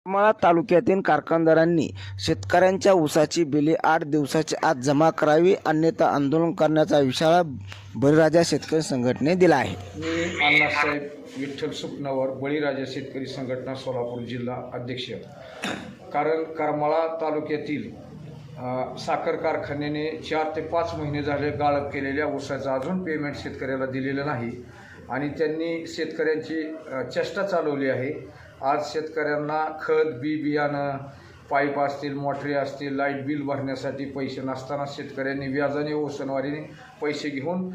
करमाळा तालुक्यातील कारखानदारांनी शेतकऱ्यांच्या ऊसाची बिले 8 दिवसाच्या आत जमा करावी, अन्यथा आंदोलन करण्याचा इशारा बळीराजा शेतकरी संघटनेने दिला आहे. मी अण्णासाहेब विठ्ठल सुपनवर, बळीराजा शेतकरी संघटना सोलापूर जिल्हा अध्यक्ष. कारण करमाळा तालुक्यातील साखर कारखान्याने 4 ते 5 महिने झाले गाळप केलेल्या ऊसाचं अजून पेमेंट शेतकऱ्याला दिलेलं नाही आणि त्यांनी शेतकऱ्यांची चेष्टा चालवली आहे. आज शेतकऱ्यांना खत, बियाणं, पाईप असतील, मोटरी असतील, लाईट बिल भरण्यासाठी पैसे नसताना शेतकऱ्यांनी व्याजाने व सणवारीने पैसे घेऊन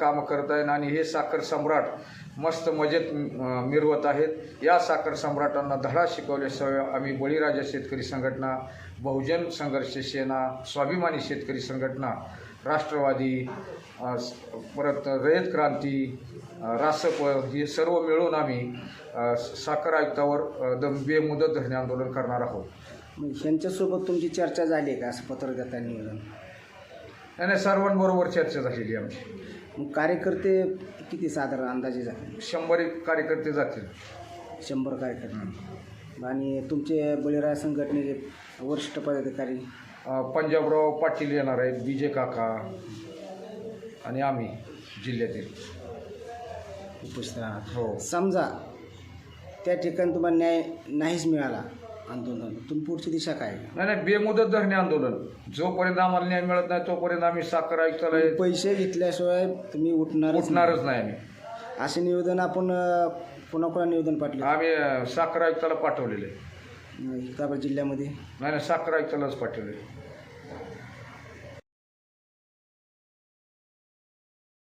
कामं करत आहेत आणि हे साखर सम्राट मस्त मजेत मिरवत आहेत. या साखर सम्राटांना धडा शिकवल्याशिवाय आम्ही बळीराजा शेतकरी संघटना, बहुजन संघर्ष सेना, स्वाभिमानी शेतकरी संघटना, राष्ट्रवादी, परत रयत क्रांती, रासप हे सर्व मिळून आम्ही साखर आयुक्तावर बेमुदत धरणे आंदोलन करणार आहोत. यांच्यासोबत तुमची चर्चा झाली आहे का, असं पत्र देता निवेदन? नाही, सर्वांबरोबर चर्चा झालेली आमची. मग कार्यकर्ते किती साधारण अंदाजे जातील? 100 कार्यकर्ते जातील. 100 कार्यकर्ते. आणि तुमचे बळीराजा संघटनेचे वरिष्ठ पदाधिकारी? पंजाबराव पाटील येणार आहेत, बीजे काका आणि आम्ही जिल्ह्यातील उपस्थित आहात. हो. समजा त्या ठिकाणी तुम्हाला न्याय नाहीच मिळाला आंदोलन, तुम्ही पुढची दिशा काय? नाही, बेमुदत धरणे आंदोलन. जोपर्यंत आम्हाला न्याय मिळत नाही तोपर्यंत आम्ही साखर आयुक्ताला पैसे घेतल्याशिवाय तुम्ही उठणारच नाही. आम्ही असे निवेदन आपण कोणाकोणा निवेदन पाठवले? आम्ही साखर आयुक्ताला पाठवलेले. जिल्ह्यामध्ये? नाही, साखर आयुक्तालाच पाठवले.